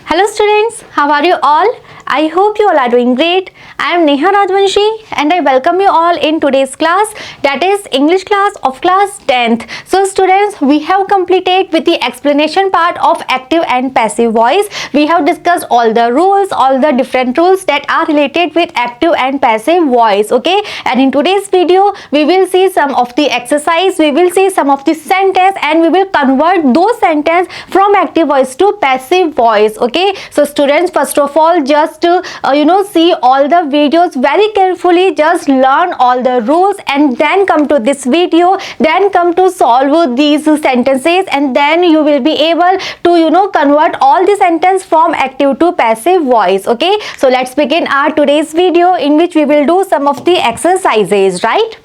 Hello students, how are you all? I hope you all are doing great. I am Neha Rajvanshi and I welcome you all in today's class, that is English class of class 10th. So students, we have completed with the explanation part of active and passive voice. We have discussed all the rules, all the different rules that are related with active and passive voice, okay? And in today's video, we will see some of the exercise, we will see some of the sentence and we will convert those sentences from active voice to passive voice, okay? So students, first of all, just see all the videos very carefully, just learn all the rules and then come to this video, then come to solve these sentences and then you will be able to convert all the sentence from active to passive voice, okay? So let's begin our today's video in which we will do some of the exercises, right?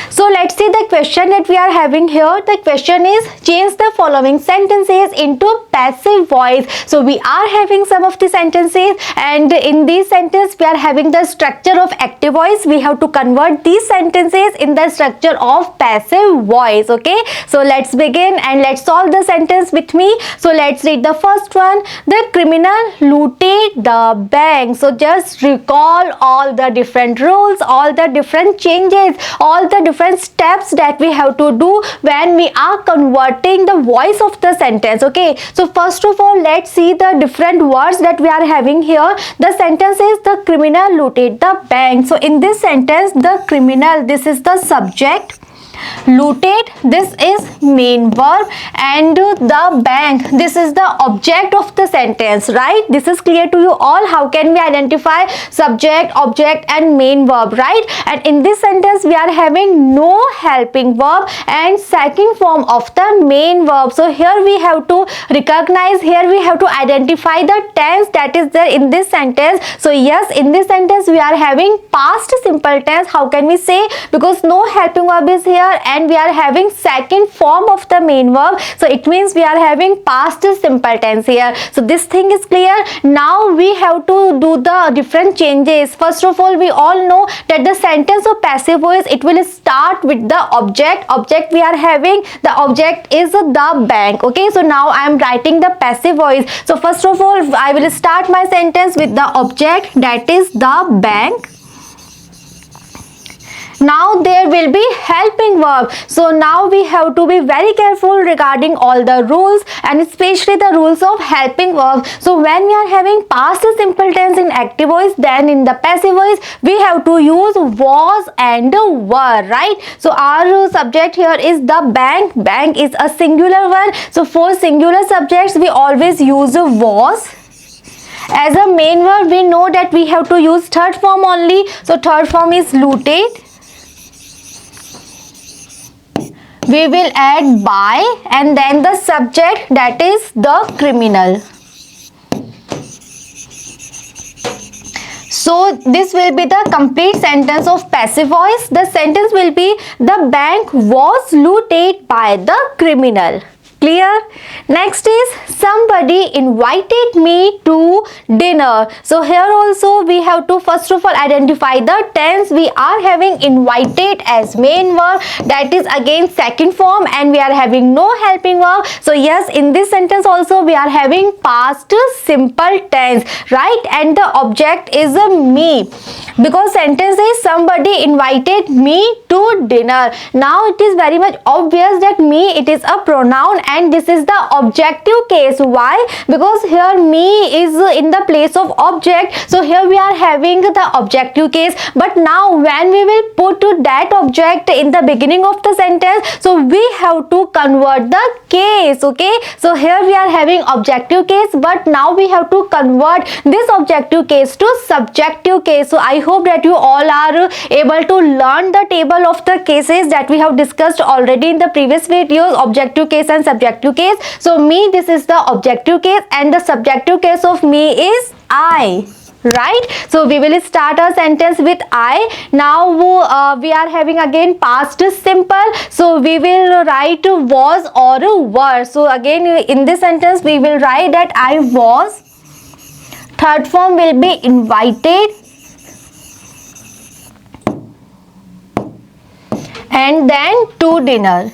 So let's see the question that we are having here. The question is, change the following sentences into passive voice. So we are having some of the sentences and in this sentence we are having the structure of active voice. We have to convert these sentences in the structure of passive voice, okay? So let's begin and let's solve the sentence with me. So let's read the first one. The criminal looted the bank. So just recall all the different rules, all the different changes, all the different steps that we have to do when we are converting the voice of the sentence, okay? So first of all, let's see the different words that we are having here. The sentence is the criminal looted the bank. So in this sentence, the criminal, this is the subject, looted, this is main verb, and the bank, this is the object of the sentence, right? This is clear to you all. How can we identify subject, object and main verb, right? And in this sentence we are having no helping verb and second form of the main verb. So here we have to recognize, here we have to identify the tense that is there in this sentence. So yes, in this sentence we are having past simple tense. How can we say? Because no helping verb is here and we are having second form of the main verb, so it means we are having past simple tense here. So this thing is clear. Now we have to do the different changes. First of all, we all know that the sentence of passive voice, it will start with the object. Object we are having, the object is the bank, okay? So now I am writing the passive voice. So first of all, I will start my sentence with the object, that is the bank. Now there will be helping verb. So now we have to be very careful regarding all the rules and especially the rules of helping verb. So when we are having past simple tense in active voice, then in the passive voice we have to use was and were, right? So our subject here is the bank. Bank is a singular one. So for singular subjects we always use was. As a main verb we know that we have to use third form only. So third form is looted. We will add by and then the subject, that is the criminal. So this will be the complete sentence of passive voice. The sentence will be the bank was looted by the criminal. Clear? Next is somebody invited me to dinner. So here also we have to first of all identify the tense. We are having invited as main verb, that is again second form, and we are having no helping verb. So yes, in this sentence also we are having past simple tense, right? And the object is a me, because sentence is somebody invited me to dinner. Now it is very much obvious that me, it is a pronoun and this is the objective case. Why? Because here me is in the place of object, so here we are having the objective case. But now when we will put that object in the beginning of the sentence, so we have to convert the case, okay? So here we are having objective case, but now we have to convert this objective case to subjective case. So I hope that you all are able to learn the table of the cases that we have discussed already in the previous videos, objective case and subjective case. So me, this is the objective case and the subjective case of me is I, right? So we will start our sentence with I. Now we are having again past simple, so we will write was or were. So again in this sentence we will write that I was. Third form will be invited and then to dinner.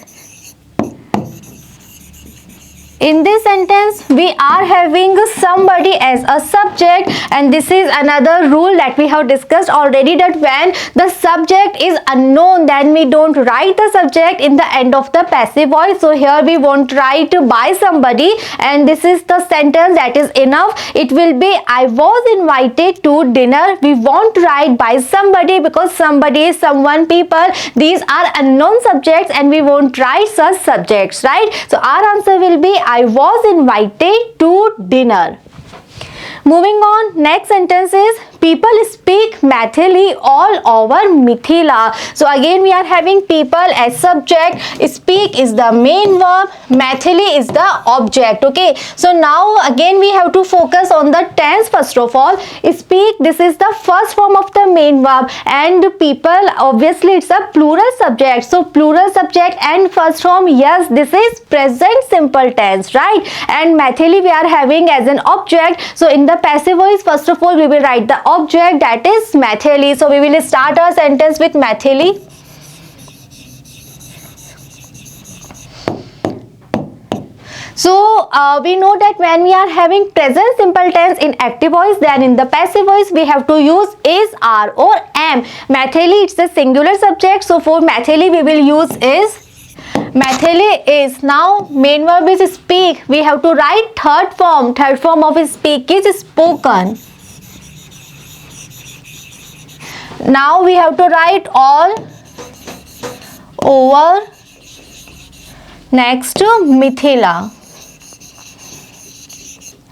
In this sentence, we are having somebody as a subject, and this is another rule that we have discussed already, that when the subject is unknown, then we don't write the subject in the end of the passive voice. So here we won't write by somebody, and this is the sentence that is enough. It will be I was invited to dinner. We won't write by somebody because somebody is someone, people. These are unknown subjects and we won't write such subjects, right? So our answer will be I was invited to dinner. Moving on, next sentence is people speak Maithili all over Mithila. So again we are having people as subject, speak is the main verb, Maithili is the object. Okay, so now again we have to focus on the tense. First of all, speak, this is the first form of the main verb, and people, obviously it's a plural subject. So plural subject and first form, yes, this is present simple tense, right? And Maithili we are having as an object. So in the passive voice, first of all we will write the object, that is Maithili. So we will start our sentence with Maithili. So we know that when we are having present simple tense in active voice, then in the passive voice we have to use is, are or am. Maithili, it's a singular subject, so for Maithili we will use is. Maithili is. Now main verb is speak. We have to write third form. Third form of speak is spoken. Now we have to write all over next to Mithila.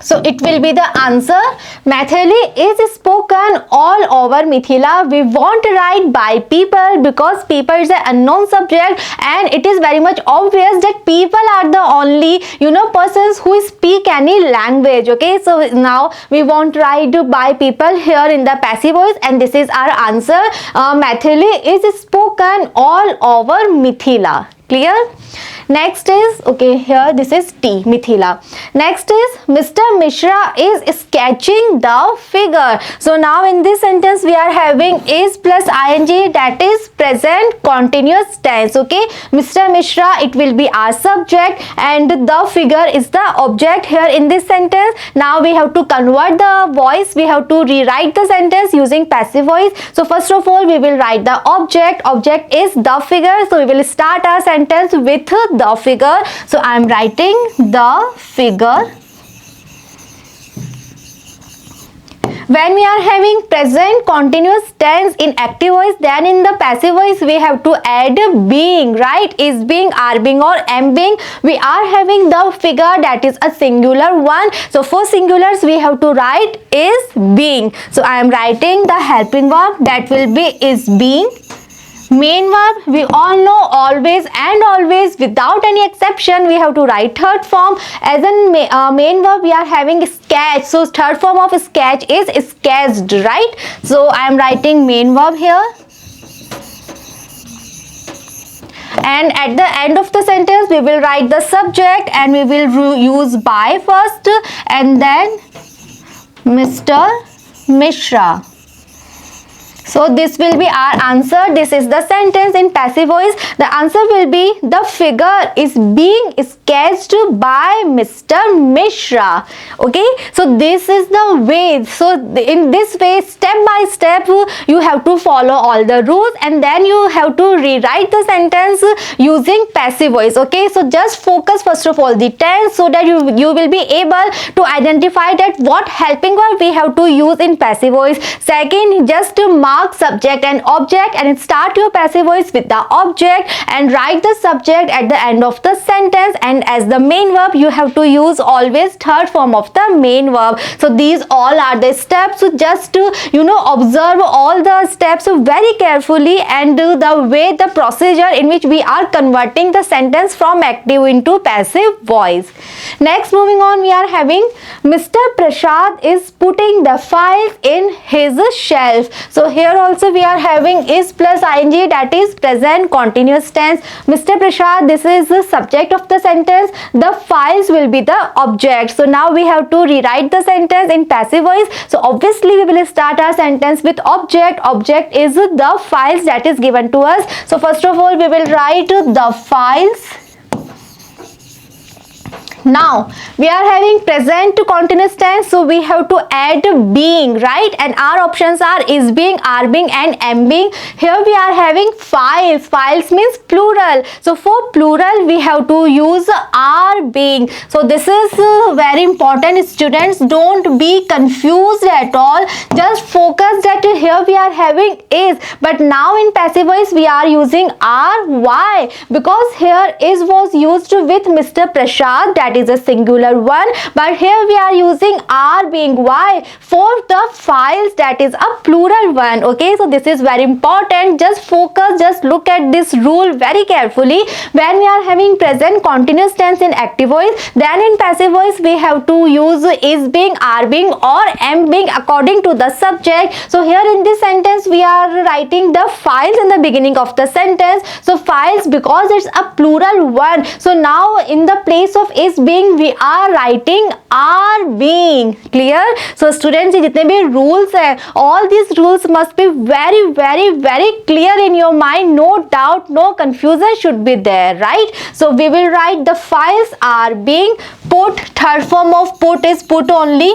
So it will be the answer. Maithili is spoken all over Mithila. We won't write by people because people is an unknown subject, and it is very much obvious that people are the only persons who speak any language. Okay, so now we won't write by people here in the passive voice, and this is our answer. Maithili is spoken all over Mithila. Clear? Next is, okay, here this is T, Mithila. Next is Mr. Mishra is sketching the figure. So now in this sentence we are having is plus ing, that is present continuous tense. Okay, Mr. Mishra, it will be our subject and the figure is the object here in this sentence. Now we have to convert the voice, we have to rewrite the sentence using passive voice. So first of all we will write the object. Object is the figure, so we will start our sentence with the figure. So I am writing the figure. When we are having present continuous tense in active voice, then in the passive voice we have to add being, right? Is being, are being or am being. We are having the figure, that is a singular one. So for singulars we have to write is being. So I am writing the helping verb, that will be is being. Main verb, we all know always and always without any exception we have to write third form. As in main verb we are having sketch, so third form of sketch is sketched, right? So I am writing main verb here, and at the end of the sentence we will write the subject and we will use by first and then Mr. Mishra. So this will be our answer. This is the sentence in passive voice. The answer will be the figure is being sketched by Mr. Mishra. Okay, so this is the way. So in this way, step by step you have to follow all the rules and then you have to rewrite the sentence using passive voice. Okay, so just focus first of all the tense so that you will be able to identify that what helping verb we have to use in passive voice. Second, just to mark subject and object and start your passive voice with the object and write the subject at the end of the sentence, and as the main verb you have to use always third form of the main verb. So these all are the steps. So just to observe all the steps very carefully and do the way, the procedure in which we are converting the sentence from active into passive voice. Next, moving on, we are having Mr. Prasad is putting the files in his shelf. So here also we are having is plus ing, that is present continuous tense. Mr. Prasad, this is the subject of the sentence. The files will be the object. So now we have to rewrite the sentence in passive voice. So obviously we will start our sentence with object. Object is the files that is given to us. So first of all we will write the files Now we are having present continuous tense, so we have to add being, right? And our options are is being, are being and am being. Here we are having files. Files means plural, so for plural we have to use are being. So this is very important, students. Don't be confused at all, just focus that here we are having is, but now in passive voice we are using are. Why? Because here is was used with Mr. Prashad, that is a singular one, but here we are using are being. Why? For the files, that is a plural one. Okay, so this is very important, just focus, just look at this rule very carefully. When we are having present continuous tense in active voice, then in passive voice we have to use is being, are being or am being according to the subject. So here in this sentence we are writing the files in the beginning of the sentence. So files, because it's a plural one, so now in the place of is being we are writing are being. Clear? So students, जितने भी rules है, all these rules must be very very clear in your mind. No doubt, no confusion should be there, right? So we will write the files are being. Put, third form of put is put only.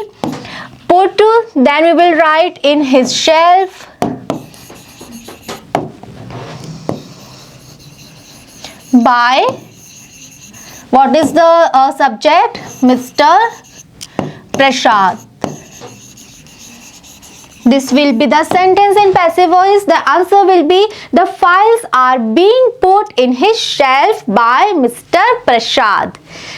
Put, then we will write in his shelf. By, what is the subject? Mr. Prashad. This will be the sentence in passive voice. The answer will be the files are being put in his shelf by Mr. Prashad.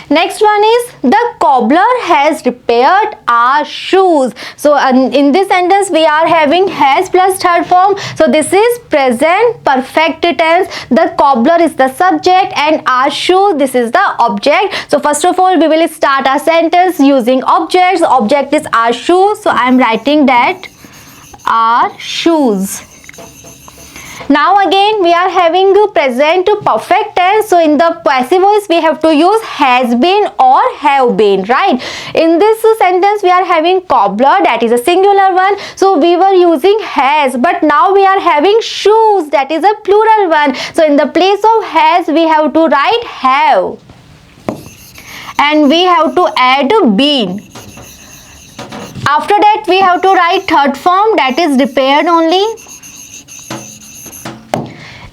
Next one is the cobbler has repaired our shoes. So in this sentence we are having has plus third form. So this is present perfect tense. The cobbler is the subject and our shoes, this is the object. So first of all we will start our sentence using objects. Object is our shoes. So I am writing that are shoes. Now again we are having present perfect tense. So in the passive voice we have to use has been or have been, right? In this sentence we are having cobbler, that is a singular one, so we were using has, but now we are having shoes, that is a plural one. So in the place of has we have to write have, and we have to add been. After that we have to write third form, that is repaired only,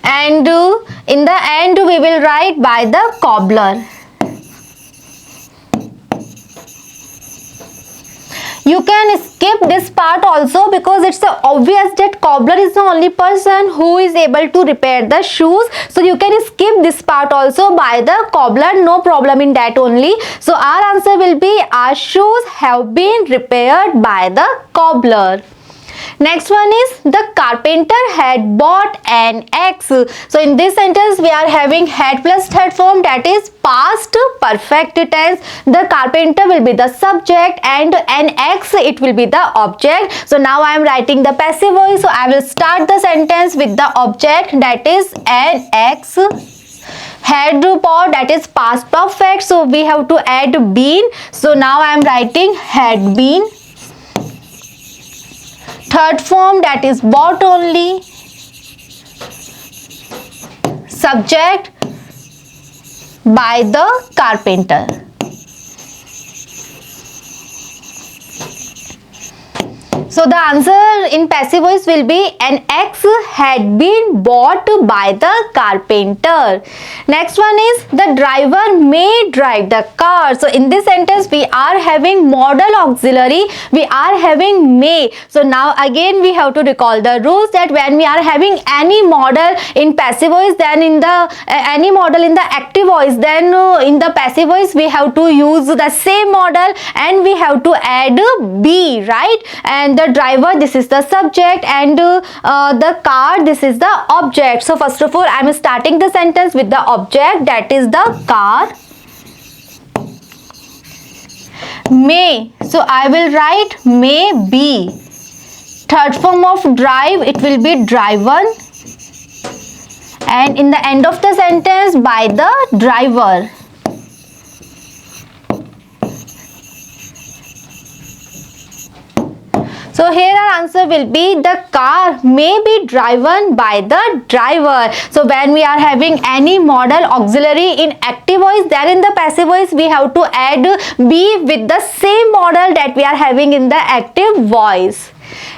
and in the end we will write by the cobbler. You can skip this part also because it's obvious that cobbler is the only person who is able to repair the shoes. So you can skip this part also by the cobbler, no problem in that only. So our answer will be our shoes have been repaired by the cobbler. Next one is the carpenter had bought an axe. So in this sentence we are having had plus third form, that is past perfect tense. The carpenter will be the subject and an axe it will be the object. So now I am writing the passive voice. So I will start the sentence with the object, that is an axe. Had bought, that is past perfect, so we have to add been. So now I am writing had been. Third form, that is bought only. Subject by the carpenter. So the answer in passive voice will be an axe had been bought by the carpenter. Next one is the driver may drive the car. So in this sentence we are having modal auxiliary, we are having may. So now again we have to recall the rules that when we are having any modal in passive voice, then in the any modal in the active voice, then in the passive voice we have to use the same modal and we have to add be, right? And the driver, this is the subject, and the car, this is the object. So first of all I am starting the sentence with the object, that is the car. May, so I will write may be. Third form of drive, it will be driven, and in the end of the sentence by the driver. So here our answer will be the car may be driven by the driver. So when we are having any modal auxiliary in active voice, then in the passive voice we have to add be with the same modal that we are having in the active voice.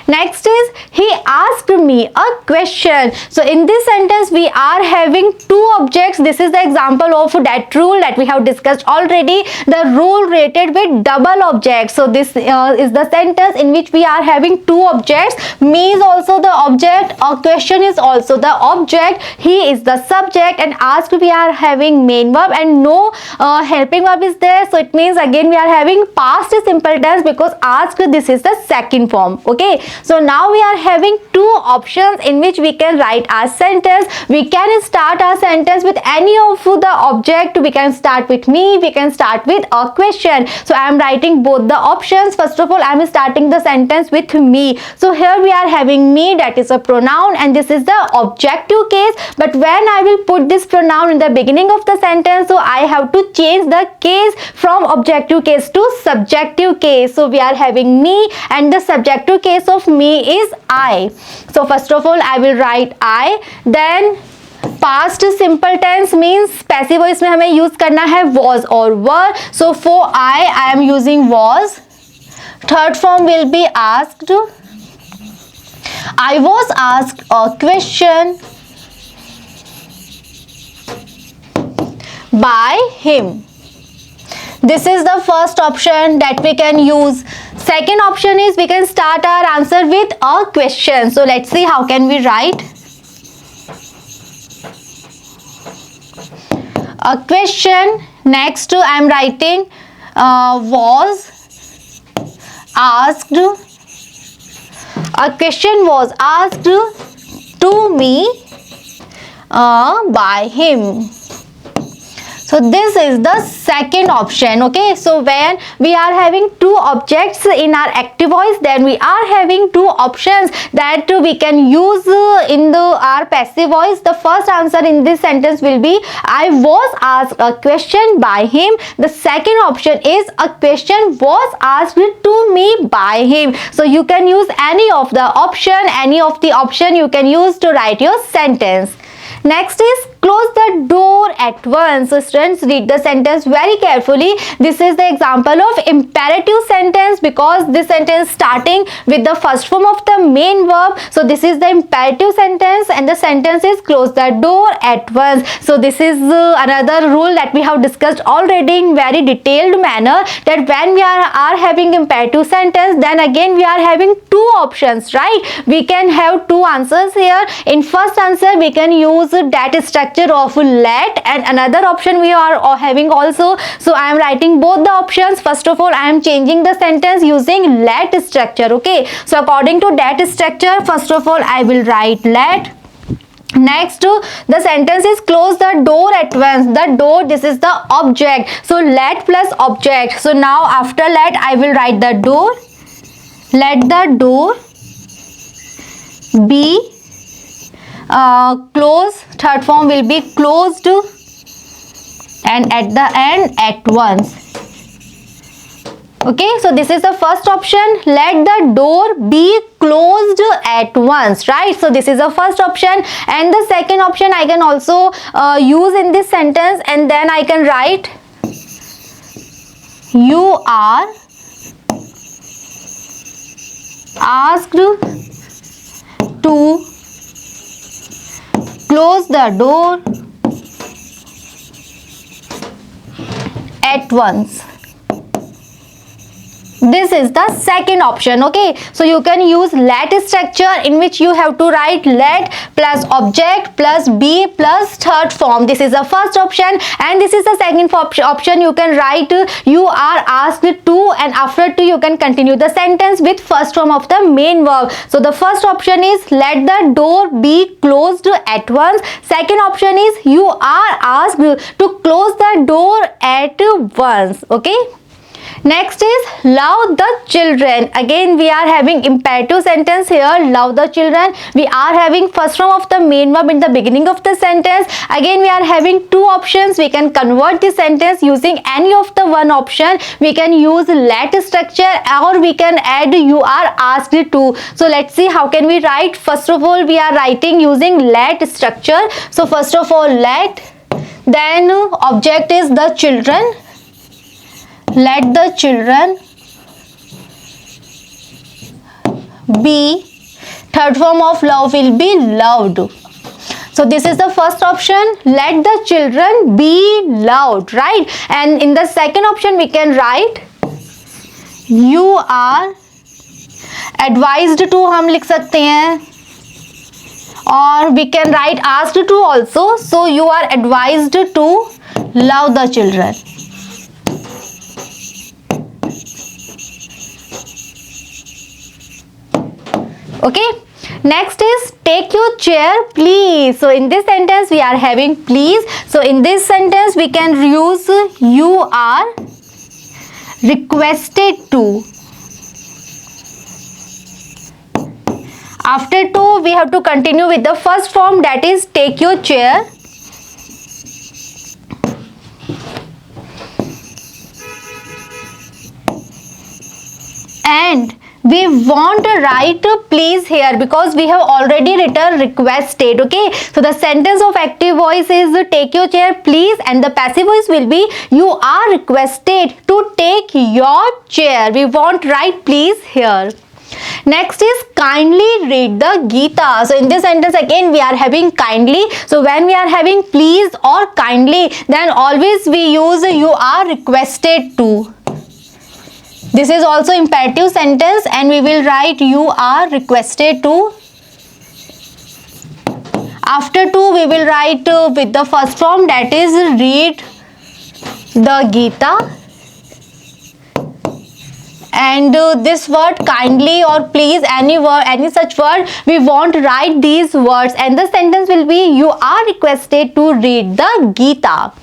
Next is, he asked me a question. So in this sentence we are having two objects. This is the example of that rule that we have discussed already, the rule rated with double objects. So this is the sentence in which we are having two objects. Me is also the object, a question is also the object, he is the subject, and asked we are having main verb and no helping verb is there. So it means again we are having past simple tense, because asked this is the second form. Okay, so now we are having two options in which we can write our sentence. We can start our sentence with any of the object. We can start with me, we can start with a question. So I am writing both the options. First of all, I am starting the sentence with me. So here we are having me, that is a pronoun, and this is the objective case. But when I will put this pronoun in the beginning of the sentence, so I have to change the case from objective case to subjective case. So we are having me, and the subjective case of me is I. So first of all I will write I. Then past simple tense means passive voice में हमें use करना है was और were. So for I am using was. Third form will be asked. I was asked a question by him. This is the first option that we can use. Second option is we can start our answer with a question. So let's see how can we write a question. Next I am writing was asked. A question was asked to me by him. So this is the second option. Okay, so when we are having two objects in our active voice, then we are having two options that we can use in our passive voice. The first answer in this sentence will be I was asked a question by him. The second option is a question was asked to me by him. So you can use any of the option you can use to write your sentence. Next is close the door at once. So students, read the sentence very carefully. This is the example of imperative sentence, because this sentence starting with the first form of the main verb. So this is the imperative sentence, and the sentence is close the door at once. So this is another rule that we have discussed already in very detailed manner, that when we are having imperative sentence, then again we are having two options, right? We can have two answers here. In first answer we can use that structure of let, and another option we are having also. So I am writing both the options. First of all I am changing the sentence using let structure. Okay, so according to that structure, first of all I will write let. Next the sentence is close the door at once. The door, this is the object, so let plus object. So now after let I will write the door. Let the door be close. Third form will be closed, and at the end at once. Okay, so this is the first option. Let the door be closed at once, right? So this is the first option, and the second option I can also use in this sentence, and then I can write you are asked to close the door at once. This is the second option. Okay, so you can use let structure in which you have to write let plus object plus be plus third form. This is the first option, and this is the second option. You can write you are asked to, and after to you can continue the sentence with first form of the main verb. So the first option is let the door be closed at once. Second option is you are asked to close the door at once. Okay. Next is love the children. Again we are having imperative sentence here, love the children. We are having first form of the main verb in the beginning of the sentence. Again we are having two options. We can convert the sentence using any of the one option. We can use let structure or we can add you are asked to. So let's see how can we write. First of all we are writing using let structure. So first of all let, then object is the children. Let the children be, third form of love will be loved. So this is the first option, let the children be loved, right? And in the second option we can write you are advised to, हम लिख सकते हैं, or we can write asked to also. So you are advised to love the children. Okay, next is take your chair please. So in this sentence we are having please. So in this sentence we can use you are requested to. After to we have to continue with the first form, that is take your chair. And we want to write please here because we have already written requested. Okay, so the sentence of active voice is take your chair please, and the passive voice will be you are requested to take your chair. We want write please here. Next is kindly read the Gita. So in this sentence again we are having kindly. So when we are having please or kindly, then always we use you are requested to. This is also imperative sentence and we will write you are requested to. After to we will write with the first form, that is read the Gita. And this word kindly or please, any word, any such word, we won't write these words, and the sentence will be you are requested to read the Gita.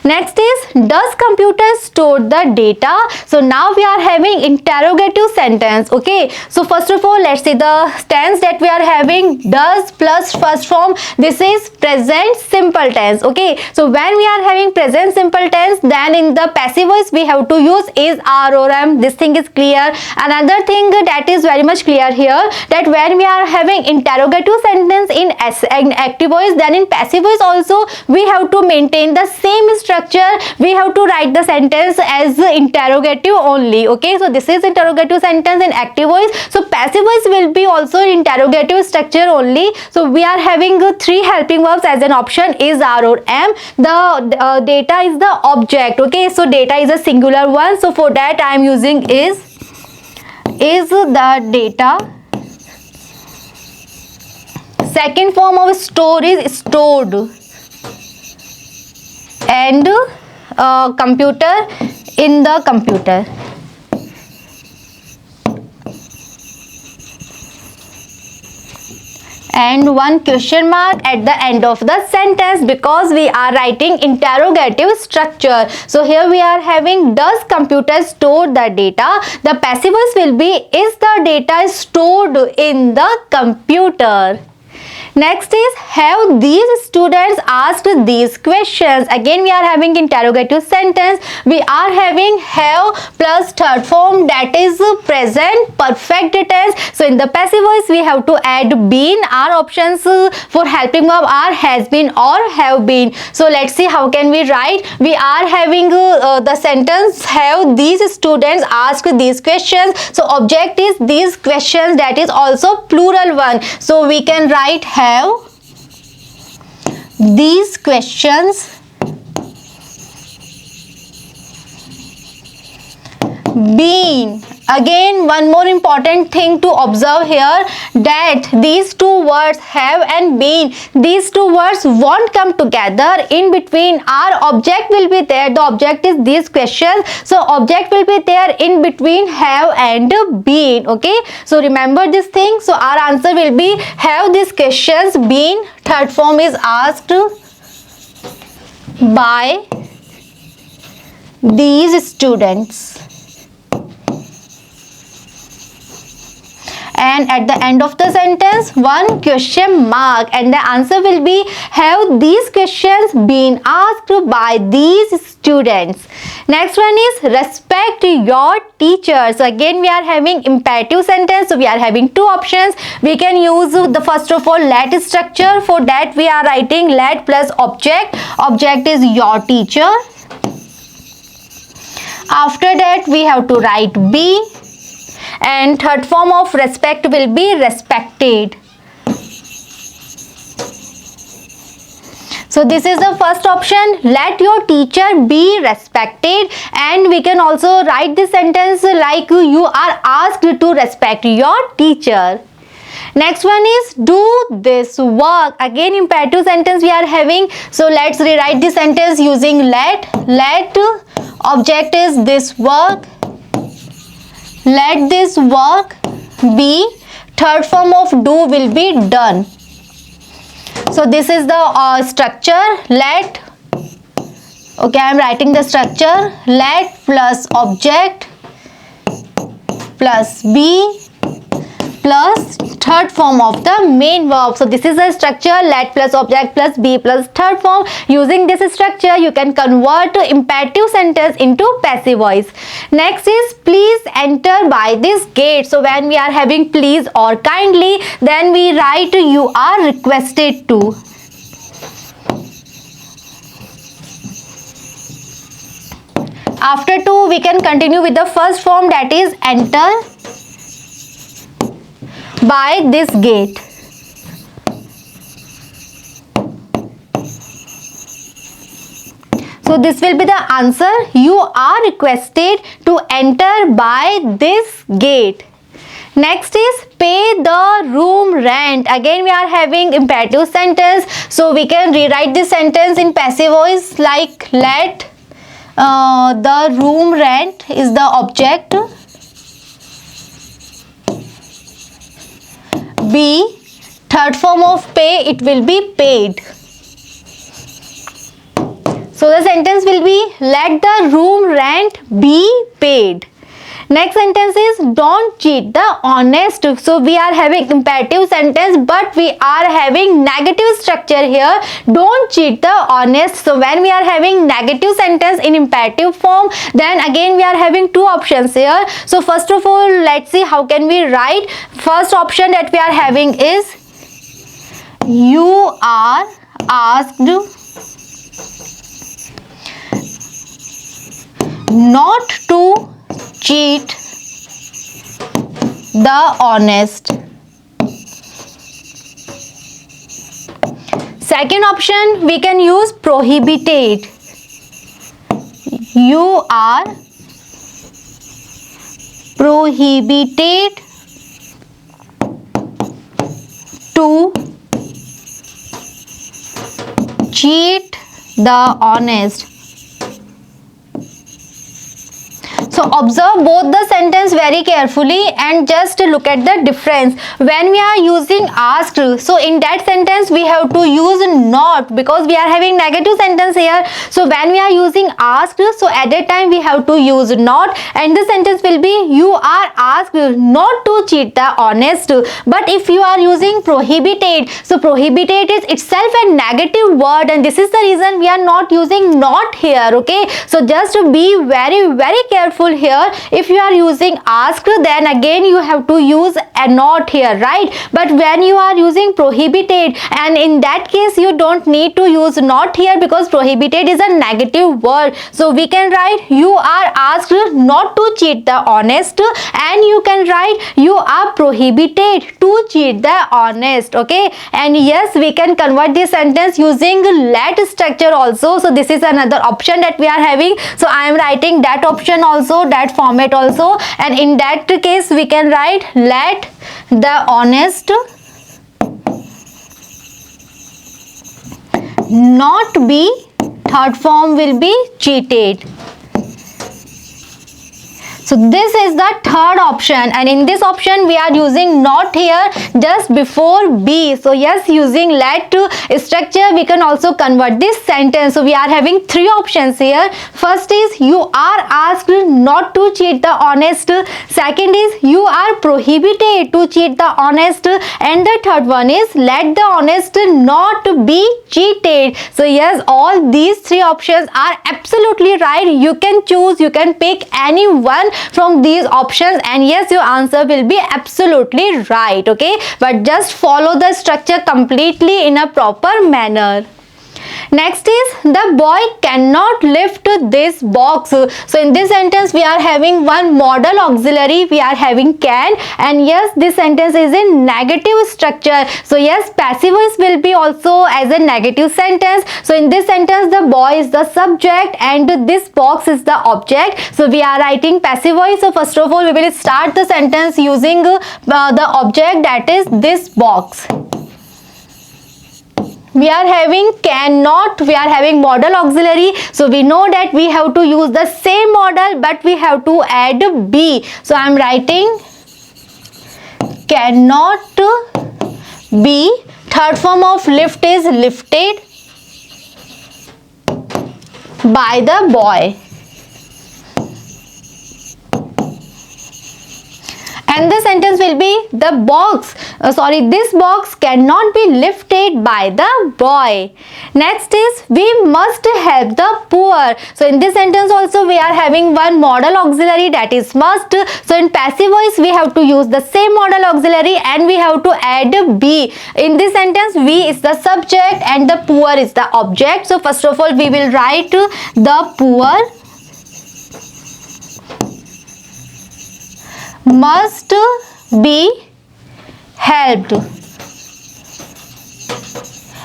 Next is does computer store the data? So now we are having interrogative sentence. Okay, so first of all let's see the tense that we are having, does plus first form. This is present simple tense. Okay, so when we are having present simple tense, then in the passive voice we have to use is, are, or am. This thing is clear. Another thing that is very much clear here, that when we are having interrogative sentence in active voice, then in passive voice also we have to maintain the same structure. We have to write the sentence as interrogative only. Okay, so this is interrogative sentence in active voice. So passive voice will be also interrogative structure only. So we are having three helping verbs as an option, is, are, or am. The data is the object. Okay, so data is a singular one. So for that I am using is the data. Second form of store is stored. And computer, in the computer. And one question mark at the end of the sentence because we are writing interrogative structure. So here we are having does computer store the data? The passive voice will be is the data stored in the computer? Next is have these students asked these questions? Again we are having interrogative sentence. We are having have plus third form, that is present perfect tense. So in the passive voice we have to add been. Our options for helping verb are has been or have been. So let's see how can we write. We are having the sentence have these students asked these questions. So object is these questions, that is also plural one. So we can write have these questions been. Again one more important thing to observe here, that these two words have and been, these two words won't come together. In between our object will be there. The object is these questions, so object will be there in between have and been. Okay, so remember this thing. So our answer will be have these questions been. Third form is asked by these students. and at the end of the sentence one question mark, and the answer will be have these questions been asked by these students. Next one is respect your teacher. So again we are having imperative sentence, so we are having two options. We can use the first of all let structure. For that we are writing let plus object. Object is your teacher. After that we have to write be, and third form of respect will be respected. So this is the first option, let your teacher be respected, and we can also write this sentence like you are asked to respect your teacher. Next one is do this work. Again imperative sentence we are having, so let's rewrite this sentence using let. Let object is this work, let this work be. Third form of do will be done. So this is the structure. Let, okay, I am writing the structure, let plus object plus be plus third form of the main verb. So this is the structure, let plus object plus be plus third form. Using this structure you can convert imperative sentence into passive voice. Next is please enter by this gate. So when we are having please or kindly, then we write you are requested to. After to we can continue with the first form, that is enter by this gate. So this will be the answer, you are requested to enter by this gate. Next is pay the room rent. Again we are having imperative sentence, so we can rewrite this sentence in passive voice like let the room rent is the object, be third form of pay, it will be paid. So the sentence will be let the room rent be paid. Next sentence is don't cheat the honest. So we are having imperative sentence but we are having negative structure here, don't cheat the honest. So when we are having negative sentence in imperative form, then again we are having two options here. So first of all let's see how can we write. First option that we are having is you are asked not to cheat the honest. Second option we can use prohibited. You are prohibited to cheat the honest. So observe both the sentence very carefully and just look at the difference. When we are using asked, so in that sentence we have to use not because we are having negative sentence here. So when we are using asked, so at that time we have to use not, and the sentence will be you are asked not to cheat the honest. But if you are using prohibited, so prohibited is itself a negative word, and this is the reason we are not using not here. Okay, so just be very careful here. If you are using asked, then again you have to use a not here, right? But when you are using prohibited, and in that case you don't need to use not here because prohibited is a negative word. So we can write you are asked not to cheat the honest, and you can write you are prohibited to cheat the honest. Okay, and yes, we can convert this sentence using let structure also. So this is another option that we are having. So I am writing that option also, that format also, and in that case we can write let the honest not be, third form will be cheated. So this is the third option, and in this option we are using not here just before be. So yes, using let structure we can also convert this sentence. So we are having three options here. First is you are asked not to cheat the honest. Second is you are prohibited to cheat the honest, and the third one is let the honest not be cheated. So yes, all these three options are absolutely right. You can choose, you can pick any one from these options, and yes, your answer will be absolutely right. Okay, but just follow the structure completely in a proper manner. Next is the boy cannot lift this box. So in this sentence we are having one modal auxiliary, we are having can, and yes, this sentence is in negative structure. So yes, passive voice will be also as a negative sentence. So in this sentence the boy is the subject and this box is the object. So we are writing passive voice. So first of all we will start the sentence using the object, that is this box. We are having cannot, we are having modal auxiliary, so we know that we have to use the same modal but we have to add be. So I am writing cannot be. Third form of lift is lifted by the boy. And the sentence will be the box, this box cannot be lifted by the boy. Next is we must help the poor. So in this sentence also we are having one modal auxiliary, that is must. So in passive voice we have to use the same modal auxiliary and we have to add be. In this sentence we is the subject and the poor is the object. So first of all we will write the poor must be helped,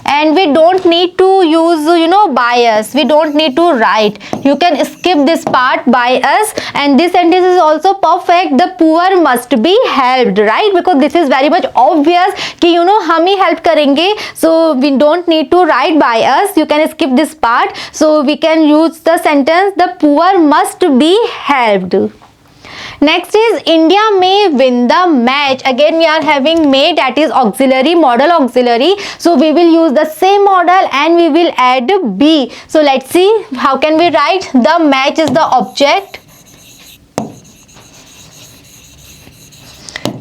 and we don't need to use by us, we don't need to write, you can skip this part by us. And this sentence is also perfect, the poor must be helped, right? Because this is very much obvious कि हम ही help करेंगे, so we don't need to write by us, you can skip this part. So we can use the sentence the poor must be helped. Next is India may win the match. Again we are having may, that is auxiliary, modal auxiliary. So we will use the same modal and we will add be. So let's see how can we write. The match is the object.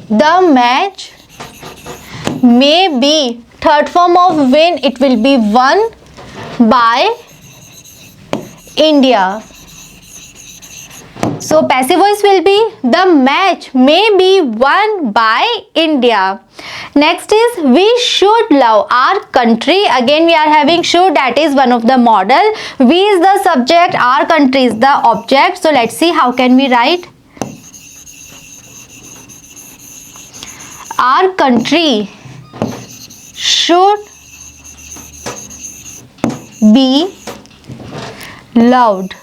The match may be. Third form of win, it will be won by India. So passive voice will be the match may be won by India. Next is we should love our country. Again we are having should, that is one of the modal. We is the subject, our country is the object. So let's see how can we write. Our country should be loved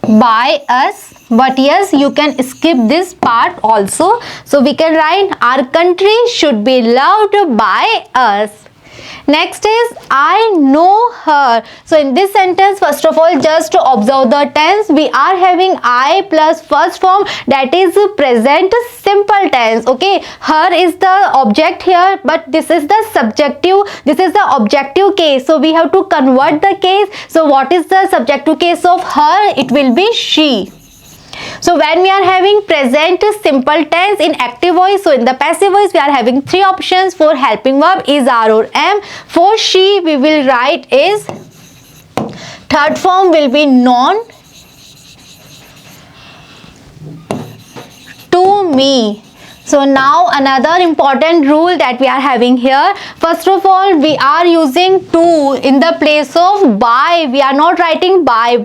by us, but yes, you can skip this part also. So we can write our country should be loved by us. Next is I know her. So in this sentence, first of all, just to observe the tense, we are having I plus first form, that is present simple tense. Okay, her is the object here, but this is the subjective, this is the objective case. So we have to convert the case. So what is the subjective case of her? It will be she. So when we are having present simple tense in active voice, so in the passive voice we are having three options for helping verb is are or am. For she we will write is, third form will be known to me. So now another important rule that we are having here. First of all, we are using to in the place of by. We are not writing by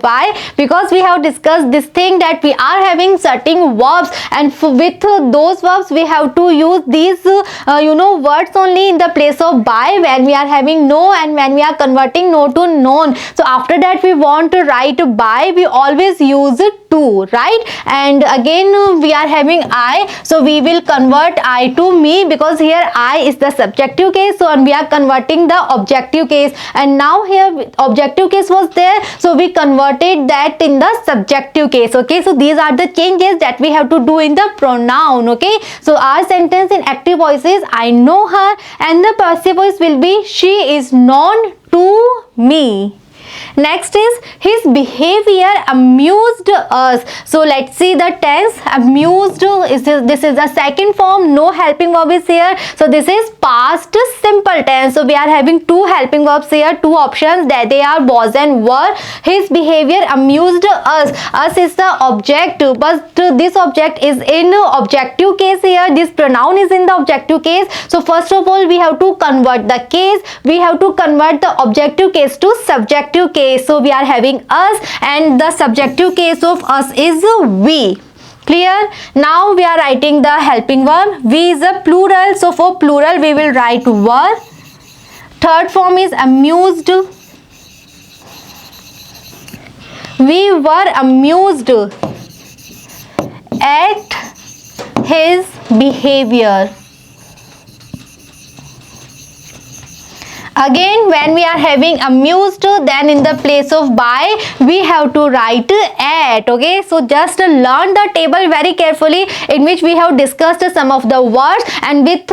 because we have discussed this thing that we are having certain verbs, and with those verbs we have to use these words only in the place of by when we are having no and when we are converting no to known. So after that we want to write by, we always use to, right? And again we are having I, so we will convert I to me, because here I is the subjective case, so and we are converting the objective case, and now here objective case was there, so we converted that in the subjective case. Okay, so these are the changes that we have to do in the pronoun. Okay, so our sentence in active voice is I know her, and the passive voice will be she is known to me. Next is his behavior amused us. So let's see the tense. Amused is this is the second form. No helping verb is here. So this is past simple tense. So we are having two helping verbs here, two options, that they are was and were. His behavior amused us. Us is the object, but this object is in objective case here. This pronoun is in the objective case. So first of all, we have to convert the case. We have to convert the objective case to subjective case. So we are having us, and the subjective case of us is we. Clear? Now we are writing the helping verb. We is a plural, so for plural we will write were. Third form is amused. We were amused at his behavior. Again, when we are having amused, then in the place of by we have to write at. Okay, so just learn the table very carefully, in which we have discussed some of the words, and with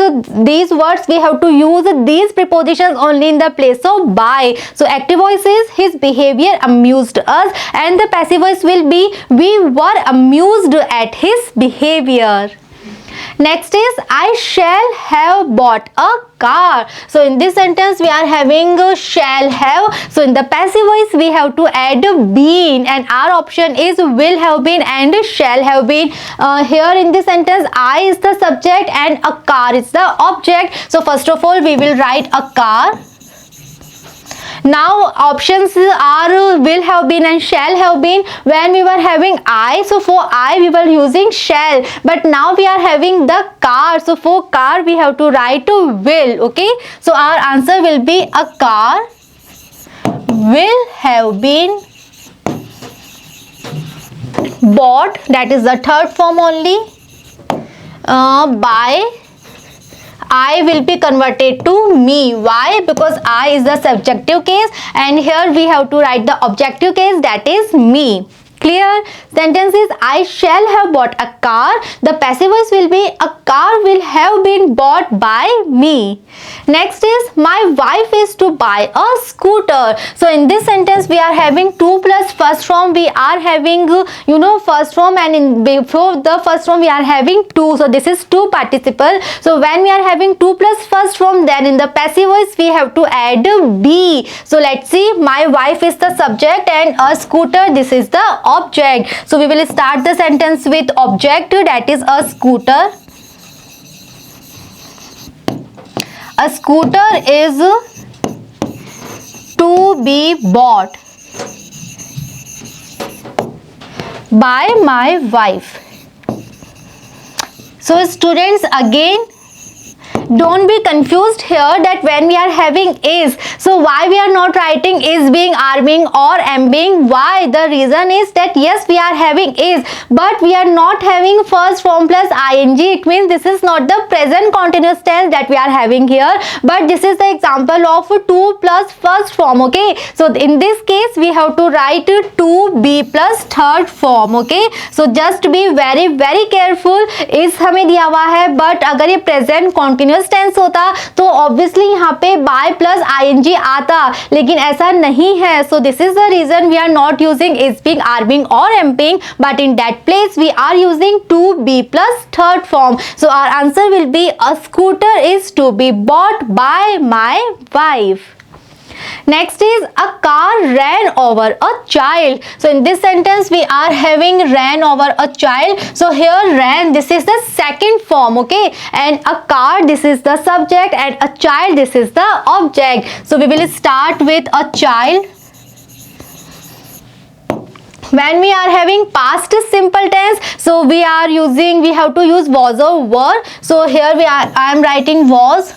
these words we have to use these prepositions only in the place of by. So active voice is his behavior amused us, and the passive voice will be we were amused at his behavior. Next is I shall have bought a car. So in this sentence we are having shall have. So in the passive voice we have to add been, and our option is will have been and shall have been. Here in this sentence I is the subject and a car is the object. So first of all we will write a car. Now options are will have been and shall have been. When we were having I, so for I we were using shall, but now we are having the car, so for car we have to write will. Okay, so our answer will be a car will have been bought, that is the third form only, by I will be converted to me. Why? Because I is the subjective case, and here we have to write the objective case, that is me. Clear? Sentence is I shall have bought a car. The passive voice will be a car will have been bought by me. Next is my wife is to buy a scooter. So in this sentence we are having 2 plus first form. We are having first form, and in before the first form we are having 2. So this is 2 participle. So when we are having 2 plus first form, then in the passive voice we have to add be. So let's see, my wife is the subject and a scooter, this is the object. So we will start the sentence with object, that is a scooter. A scooter is to be bought by my wife. So students, again don't be confused here that when we are having is, so why we are not writing is being, are being or am being? Why? The reason is that yes, we are having is, but we are not having first form plus ing. It means this is not the present continuous tense that we are having here, but this is the example of 2 plus first form. Okay, so in this case we have to write to be plus third form. Okay, so just be very very careful. is हमें दिया हुआ है, but अगर ये present continuous tense होता तो obviously यहाँ पे बाय प्लस आईएनजी आता, लेकिन ऐसा नहीं है. So this is the reason we are not using is being, are being और am being, but in that place we are using to be plus third form. So our answer will be a scooter is to be bought by my wife. Next is a car ran over a child. So in this sentence we are having ran over a child. So here ran, this is the second form. Okay, and a car, this is the subject, and a child, this is the object. So we will start with a child. When we are having past simple tense, so we have to use was or were. So here I am writing was.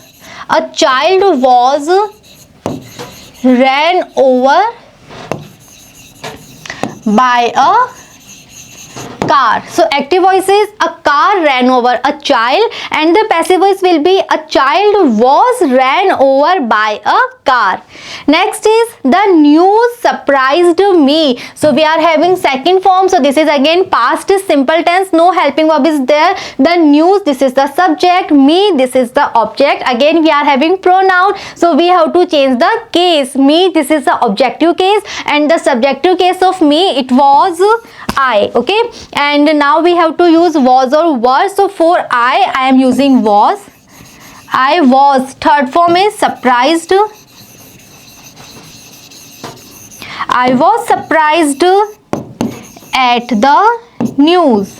A child was ran over by a car. So active voice is a car ran over a child, and the passive voice will be a child was ran over by a car. Next is the news surprised me. So we are having second form. So this is again past simple tense, no helping verb is there. The news, this is the subject, me, this is the object. Again we are having pronoun, so we have to change the case. Me, this is the objective case, and the subjective case of me, it was I. Okay, and now we have to use was or were. So for I am using was. I was. Third form is surprised. I was surprised at the news.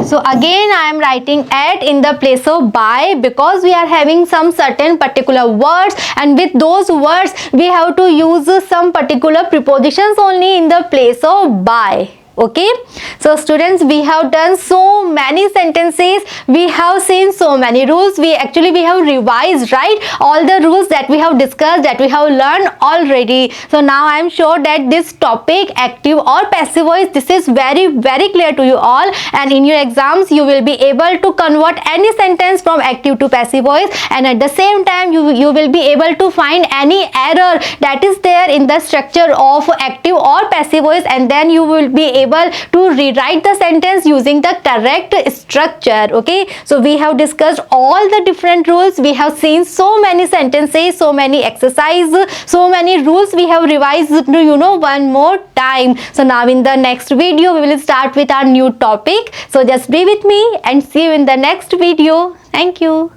So again I am writing at in the place of by, because we are having some certain particular words, and with those words we have to use some particular prepositions only in the place of by. Okay, so students, we have done so many sentences, we have seen so many rules, we have revised, right, all the rules that we have discussed, that we have learned already. So now I am sure that this topic, active or passive voice, this is very clear to you all, and in your exams you will be able to convert any sentence from active to passive voice, and at the same time you will be able to find any error that is there in the structure of active or passive voice, and then you will be able to rewrite the sentence using the correct structure. Okay, so we have discussed all the different rules, we have seen so many sentences, so many exercises, so many rules we have revised, one more time. So now in the next video we will start with our new topic. So just be with me and see you in the next video. Thank you.